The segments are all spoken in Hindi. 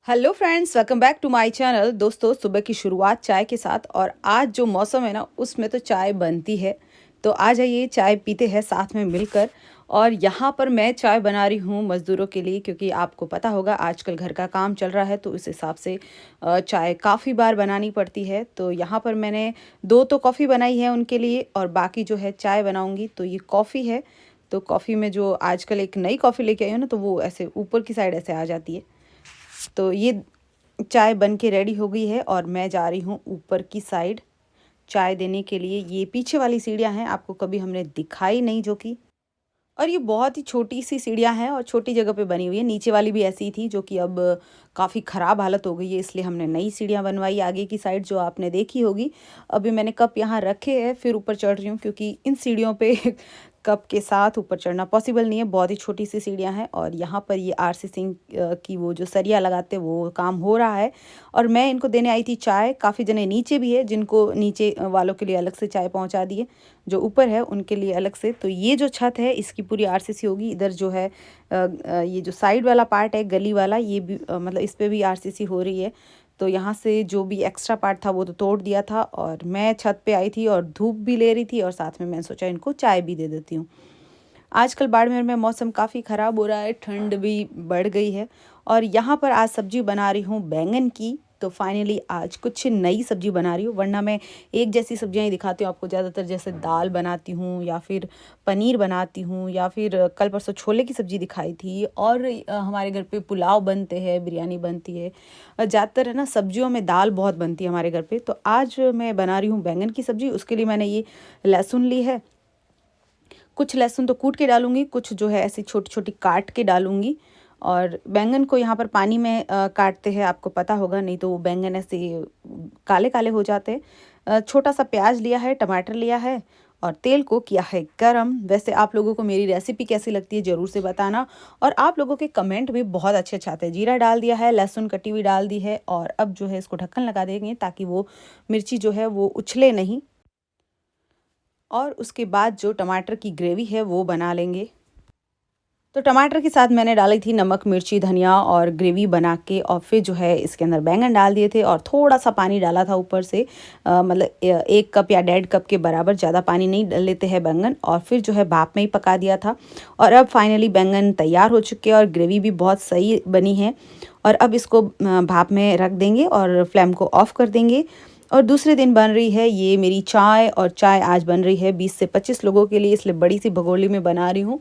Hello friends, welcome back to my channel. दोस्तों, सुबह की शुरुआत चाय के साथ और आज जो मौसम है ना उसमें तो चाय बनती है। तो आ जाइए, चाय पीते हैं साथ में मिलकर। और यहाँ पर मैं चाय बना रही हूँ मज़दूरों के लिए, क्योंकि आपको पता होगा आजकल घर का काम चल रहा है तो उस हिसाब से चाय काफ़ी बार बनानी पड़ती है। तो यहाँ पर मैंने दो तो कॉफ़ी बनाई है उनके लिए और बाकी जो है चाय बनाऊँगी। तो ये कॉफ़ी है। तो कॉफ़ी में जो आजकल एक नई कॉफ़ी लेके आई हूँ ना, तो वो ऐसे ऊपर की साइड ऐसे आ जाती है। तो ये चाय बन के रेडी हो गई है और मैं जा रही हूँ ऊपर की साइड चाय देने के लिए। ये पीछे वाली सीढ़ियाँ हैं, आपको कभी हमने दिखाई नहीं जो कि, और ये बहुत ही छोटी सी सीढ़ियाँ हैं और छोटी जगह पे बनी हुई है। नीचे वाली भी ऐसी ही थी जो कि अब काफ़ी ख़राब हालत हो गई है, इसलिए हमने नई सीढ़ियाँ बनवाई आगे की साइड, जो आपने देखी होगी। अभी मैंने कप यहाँ रखे हैं, फिर ऊपर चढ़ रही हूँ क्योंकि इन सीढ़ियों पे कप के साथ ऊपर चढ़ना पॉसिबल नहीं है। बहुत ही छोटी सी सीढ़ियाँ हैं और यहाँ पर ये आरसी सिंह की वो जो सरिया लगाते हैं वो काम हो रहा है। और मैं इनको देने आई थी चाय। काफ़ी जने नीचे भी है जिनको नीचे वालों के लिए अलग से चाय पहुँचा दी है, जो ऊपर है उनके लिए अलग से। तो ये जो छत है इसकी पूरी आरसीसी होगी। इधर जो है ये जो साइड वाला पार्ट है गली वाला, ये भी मतलब इस पे भी आरसीसी हो रही है। तो यहाँ से जो भी एक्स्ट्रा पार्ट था वो तो तोड़ दिया था और मैं छत पे आई थी और धूप भी ले रही थी और साथ में मैंने सोचा इनको चाय भी दे देती हूँ। आजकल बाड़मेर में मौसम काफ़ी ख़राब हो रहा है, ठंड भी बढ़ गई है। और यहाँ पर आज सब्जी बना रही हूँ बैंगन की। तो फाइनली आज कुछ नई सब्जी बना रही हूँ, वरना मैं एक जैसी सब्जियाँ ही दिखाती हूँ आपको ज़्यादातर। जैसे दाल बनाती हूँ या फिर पनीर बनाती हूँ या फिर कल परसों छोले की सब्ज़ी दिखाई थी। और हमारे घर पे पुलाव बनते हैं, बिरयानी बनती है। ज़्यादातर है ना सब्जियों में दाल बहुत बनती है हमारे घर पे। तो आज मैं बना रही हूँ बैंगन की सब्ज़ी। उसके लिए मैंने ये लहसुन ली है। कुछ लहसुन तो कूट के डालूंगी, कुछ जो है ऐसी छोटी छोटी काट के डालूंगी। और बैंगन को यहाँ पर पानी में काटते हैं, आपको पता होगा, नहीं तो वो बैंगन ऐसे काले काले हो जाते हैं। छोटा सा प्याज लिया है, टमाटर लिया है और तेल को किया है गरम। वैसे आप लोगों को मेरी रेसिपी कैसी लगती है ज़रूर से बताना। और आप लोगों के कमेंट भी बहुत अच्छे अच्छे आते हैं। जीरा डाल दिया है, लहसुन कटी हुई डाल दी है और अब जो है इसको ढक्कन लगा देंगे ताकि वो मिर्ची जो है वो उछले नहीं। और उसके बाद जो टमाटर की ग्रेवी है वो बना लेंगे। तो टमाटर के साथ मैंने डाली थी नमक, मिर्ची, धनिया और ग्रेवी बना के, और फिर जो है इसके अंदर बैंगन डाल दिए थे और थोड़ा सा पानी डाला था ऊपर से। मतलब 1 कप या 1.5 कप के बराबर, ज़्यादा पानी नहीं लेते हैं बैंगन। और फिर जो है भाप में ही पका दिया था। और अब फाइनली बैंगन तैयार हो चुके हैं और ग्रेवी भी बहुत सही बनी है। और अब इसको भाप में रख देंगे और फ्लेम को ऑफ़ कर देंगे। और दूसरे दिन बन रही है ये मेरी चाय, और चाय आज बन रही है 20 से 25 लोगों के लिए, इसलिए बड़ी सी भगोली में बना रही हूँ।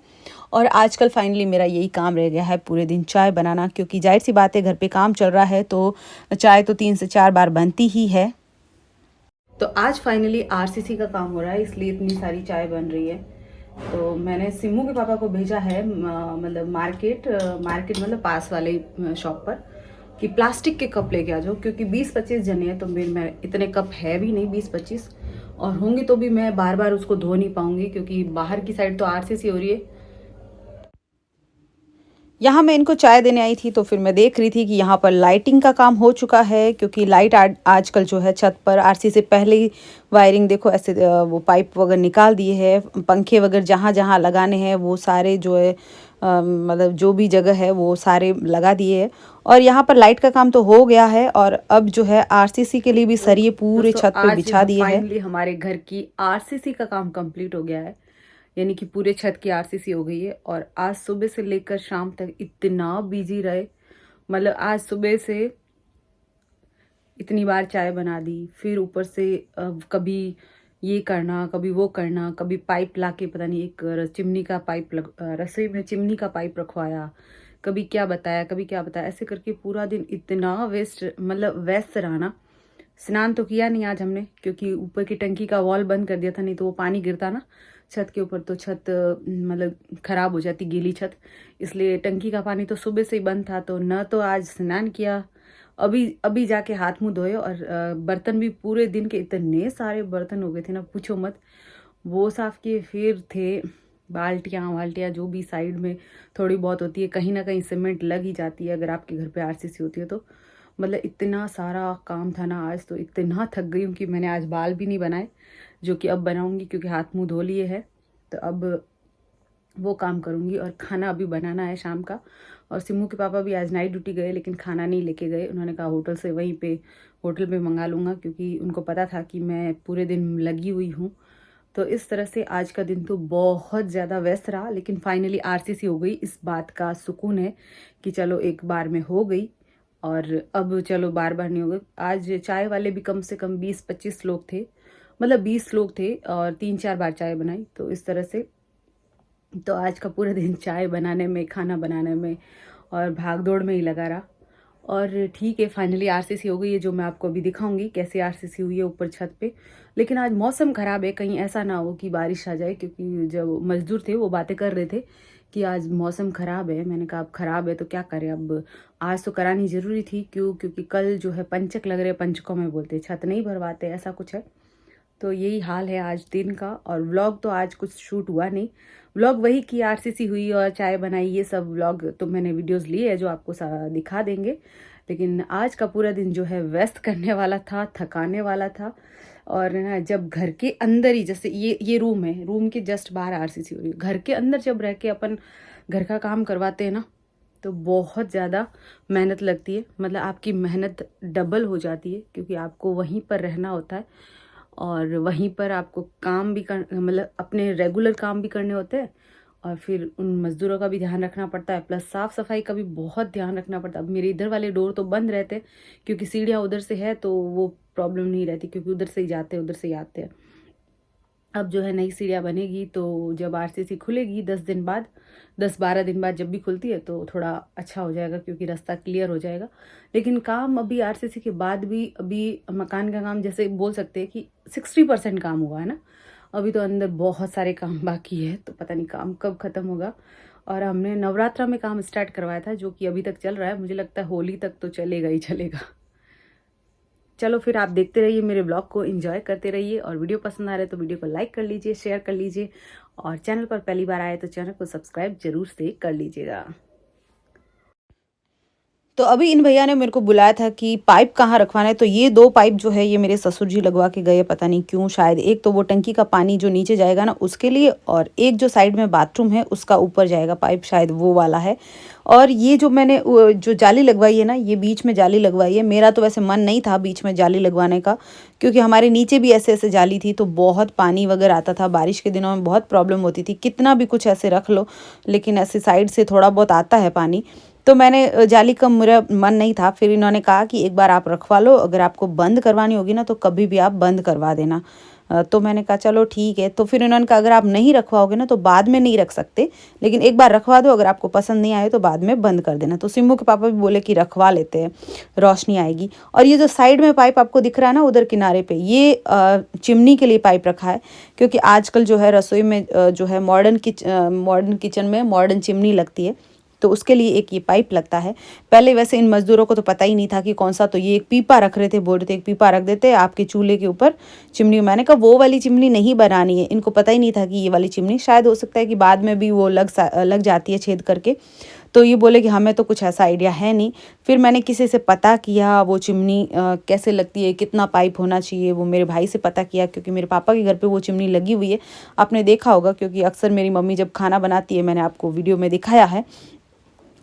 और आजकल फाइनली मेरा यही काम रह गया है, पूरे दिन चाय बनाना, क्योंकि जाहिर सी बात है घर पे काम चल रहा है तो चाय तो 3 से 4 बार बनती ही है। तो आज फाइनली आरसीसी का काम हो रहा है, इसलिए इतनी सारी चाय बन रही है। तो मैंने सिम्मू के पापा को भेजा है मतलब मार्केट मतलब पास वाले शॉप पर, कि प्लास्टिक के कप लेके आ जाओ, क्योंकि 20-25 जने हैं तो मैं इतने कप है भी नहीं 20-25, और होंगी तो भी मैं बार बार उसको धो नहीं पाऊंगी क्योंकि बाहर की साइड तो आरसीसी हो रही है। यहाँ मैं इनको चाय देने आई थी तो फिर मैं देख रही थी कि यहाँ पर लाइटिंग का काम हो चुका है, क्योंकि लाइट आजकल जो है छत पर आरसी से पहले ही वायरिंग देखो ऐसे वो पाइप वगैरह निकाल दिए हैं। पंखे वगैरह जहाँ जहाँ लगाने हैं वो सारे जो है मतलब जो भी जगह है वो सारे लगा दिए हैं। और यहाँ पर लाइट का काम तो हो गया है और अब जो है आरसीसी के लिए भी सरिये पूरे छत पे बिछा दिए हैं। फाइनली हमारे घर की आरसीसी का काम कंप्लीट हो गया है, यानी कि पूरे छत की आरसीसी हो गई है। और आज सुबह से लेकर शाम तक इतना बिजी रहे, मतलब आज सुबह से इतनी बार चाय बना दी, फिर ऊपर से कभी ये करना, कभी वो करना, कभी पाइप लाके पता नहीं एक चिमनी का पाइप रसोई में चिमनी का पाइप रखवाया, कभी क्या बताया कभी क्या बताया, ऐसे करके पूरा दिन इतना व्यस्त रहा ना। स्नान तो किया नहीं आज हमने, क्योंकि ऊपर की टंकी का वॉल बंद कर दिया था, नहीं तो वो पानी गिरता ना छत के ऊपर तो छत मतलब खराब हो जाती, गीली छत। इसलिए टंकी का पानी तो सुबह से ही बंद था, तो न तो आज स्नान किया। अभी अभी जाके हाथ मुंह धोए और बर्तन भी पूरे दिन के इतने सारे बर्तन हो गए थे ना, पूछो मत। वो साफ किए, फिर थे बाल्टियाँ वाल्टियाँ जो भी साइड में थोड़ी बहुत होती है, कहीं ना कहीं सीमेंट लग ही जाती है अगर आपके घर पे आरसीसी होती है तो। मतलब इतना सारा काम था ना आज, तो इतना थक गई हूँ कि मैंने आज बाल भी नहीं बनाए, जो कि अब बनाऊंगी क्योंकि हाथ मुंह धो लिए है। तो अब वो काम करूंगी और खाना अभी बनाना है शाम का। और सिम्मू के पापा भी आज नाइट ड्यूटी गए लेकिन खाना नहीं लेके गए। उन्होंने कहा होटल से वहीं पे होटल पे मंगा लूँगा, क्योंकि उनको पता था कि मैं पूरे दिन लगी हुई हूँ। तो इस तरह से आज का दिन तो बहुत ज़्यादा व्यस्त रहा, लेकिन फाइनली आरसीसी हो गई। इस बात का सुकून है कि चलो एक बार में हो गई और अब चलो बार बार नहीं हो गई। आज चाय वाले भी कम से कम 20-25 लोग थे, मतलब 20 लोग थे और 3-4 बार चाय बनाई। तो इस तरह से तो आज का पूरा दिन चाय बनाने में, खाना बनाने में और भाग दौड़ में ही लगा रहा। और ठीक है, फाइनली आरसीसी हो गई है, जो मैं आपको अभी दिखाऊंगी कैसे आरसीसी हुई है ऊपर छत पे। लेकिन आज मौसम ख़राब है, कहीं ऐसा ना हो कि बारिश आ जाए, क्योंकि जो मजदूर थे वो बातें कर रहे थे कि आज मौसम ख़राब है। मैंने कहा अब ख़राब है तो क्या करें, अब आज तो करानी ज़रूरी थी। क्योंकि कल जो है पंचक लग रहे, पंचकों में बोलते छत नहीं भरवाते, ऐसा कुछ है। तो यही हाल है आज दिन का। और व्लॉग तो आज कुछ शूट हुआ नहीं, व्लॉग वही कि आरसीसी हुई और चाय बनाई, ये सब व्लॉग तो मैंने वीडियोस लिए है जो आपको दिखा देंगे। लेकिन आज का पूरा दिन जो है व्यस्त करने वाला था, थकाने वाला था। और ना जब घर के अंदर ही, जैसे ये रूम है, रूम के जस्ट बाहर आरसीसी हो रही है, घर के अंदर जब रह के अपन घर का काम करवाते हैं ना, तो बहुत ज़्यादा मेहनत लगती है। मतलब आपकी मेहनत डबल हो जाती है, क्योंकि आपको वहीं पर रहना होता है और वहीं पर आपको काम भी कर, मतलब अपने रेगुलर काम भी करने होते हैं और फिर उन मज़दूरों का भी ध्यान रखना पड़ता है, प्लस साफ़ सफाई का भी बहुत ध्यान रखना पड़ता है। अब मेरे इधर वाले डोर तो बंद रहते हैं, क्योंकि सीढ़ियाँ उधर से है तो वो प्रॉब्लम नहीं रहती, क्योंकि उधर से ही जाते हैं उधर से ही आते हैं। अब जो है नई सीढ़ियाँ बनेगी, तो जब आरसीसी खुलेगी 10-12 दिन बाद जब भी खुलती है, तो थोड़ा अच्छा हो जाएगा, क्योंकि रास्ता क्लियर हो जाएगा। लेकिन काम अभी आरसीसी के बाद भी, अभी मकान का काम जैसे बोल सकते हैं कि 60% काम हुआ है ना, अभी तो अंदर बहुत सारे काम बाकी है। तो पता नहीं काम कब ख़त्म होगा। और हमने नवरात्रा में काम स्टार्ट करवाया था, जो कि अभी तक चल रहा है, मुझे लगता है होली तक तो चलेगा ही चलेगा। चलो फिर आप देखते रहिए मेरे ब्लॉग को, एंजॉय करते रहिए। और वीडियो पसंद आ रहा है तो वीडियो को लाइक कर लीजिए, शेयर कर लीजिए, और चैनल पर पहली बार आए तो चैनल को सब्सक्राइब जरूर से कर लीजिएगा। तो अभी इन भैया ने मेरे को बुलाया था कि पाइप कहाँ रखवाना है। तो ये 2 पाइप जो है ये मेरे ससुर जी लगवा के गए, पता नहीं क्यों। शायद एक तो वो टंकी का पानी जो नीचे जाएगा ना उसके लिए, और एक जो साइड में बाथरूम है उसका ऊपर जाएगा पाइप, शायद वो वाला है। और ये जो मैंने जो जाली लगवाई है ना, ये बीच में जाली लगवाई है। मेरा तो वैसे मन नहीं था बीच में जाली लगवाने का, क्योंकि हमारे नीचे भी ऐसे ऐसे जाली थी तो बहुत पानी वगैरह आता था। बारिश के दिनों में बहुत प्रॉब्लम होती थी, कितना भी कुछ ऐसे रख लो लेकिन ऐसे साइड से थोड़ा बहुत आता है पानी। तो मैंने जाली का मेरा मन नहीं था। फिर इन्होंने कहा कि एक बार आप रखवा लो, अगर आपको बंद करवानी होगी ना तो कभी भी आप बंद करवा देना। तो मैंने कहा चलो ठीक है। तो फिर इन्होंने कहा अगर आप नहीं रखवाओगे ना तो बाद में नहीं रख सकते, लेकिन एक बार रखवा दो, अगर आपको पसंद नहीं आए तो बाद में बंद कर देना। तो सिम्मू के पापा भी बोले कि रखवा लेते हैं, रोशनी आएगी। और ये जो साइड में पाइप आपको दिख रहा है ना उधर किनारे पे, ये चिमनी के लिए पाइप रखा है, क्योंकि आजकल जो है रसोई में जो है मॉडर्न किचन में मॉडर्न चिमनी लगती है, तो उसके लिए एक ये पाइप लगता है। पहले वैसे इन मज़दूरों को तो पता ही नहीं था कि कौन सा, तो ये एक पीपा रख रहे थे, बोल रहे थे एक पीपा रख देते आपके चूल्हे के ऊपर चिमनी। मैंने कहा वो वाली चिमनी नहीं बनानी है, इनको पता ही नहीं था कि ये वाली चिमनी, शायद हो सकता है कि बाद में भी वो लग जाती है छेद करके। तो ये बोले कि हमें तो कुछ ऐसा आइडिया है नहीं। फिर मैंने किसी से पता किया वो चिमनी कैसे लगती है, कितना पाइप होना चाहिए, वो मेरे भाई से पता किया, क्योंकि मेरे पापा के घर पे वो चिमनी लगी हुई है। आपने देखा होगा, क्योंकि अक्सर मेरी मम्मी जब खाना बनाती है, मैंने आपको वीडियो में दिखाया है।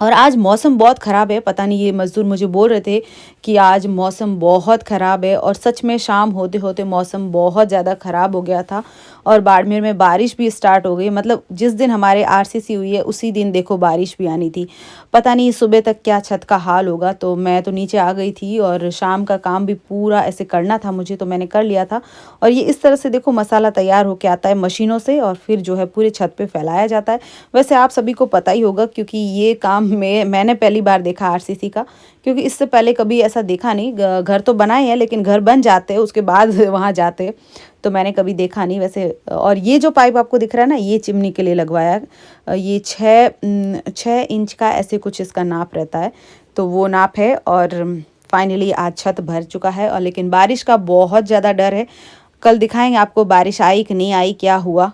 और आज मौसम बहुत ख़राब है, पता नहीं ये मज़दूर मुझे बोल रहे थे कि आज मौसम बहुत ख़राब है, और सच में शाम होते होते मौसम बहुत ज़्यादा ख़राब हो गया था और बाड़मेर में बारिश भी स्टार्ट हो गई। मतलब जिस दिन हमारे आरसीसी हुई है उसी दिन देखो बारिश भी आनी थी। पता नहीं सुबह तक क्या छत का हाल होगा। तो मैं तो नीचे आ गई थी और शाम का काम भी पूरा ऐसे करना था मुझे, तो मैंने कर लिया था। और ये इस तरह से देखो मसाला तैयार होके आता है मशीनों से और फिर जो है पूरे छत पे फैलाया जाता है। वैसे आप सभी को पता ही होगा, क्योंकि ये काम मैंने पहली बार देखा आरसीसी का, क्योंकि इससे पहले कभी ऐसा देखा नहीं। घर तो बनाए हैं लेकिन घर बन जाते हैं उसके बाद वहाँ जाते हैं, तो मैंने कभी देखा नहीं वैसे। और ये जो पाइप आपको दिख रहा है ना, ये चिमनी के लिए लगवाया है। ये 6 इंच का ऐसे कुछ इसका नाप रहता है, तो वो नाप है। और फाइनली आज छत भर चुका है। और लेकिन बारिश का बहुत ज़्यादा डर है। कल दिखाएंगे आपको बारिश आई कि नहीं आई, क्या हुआ।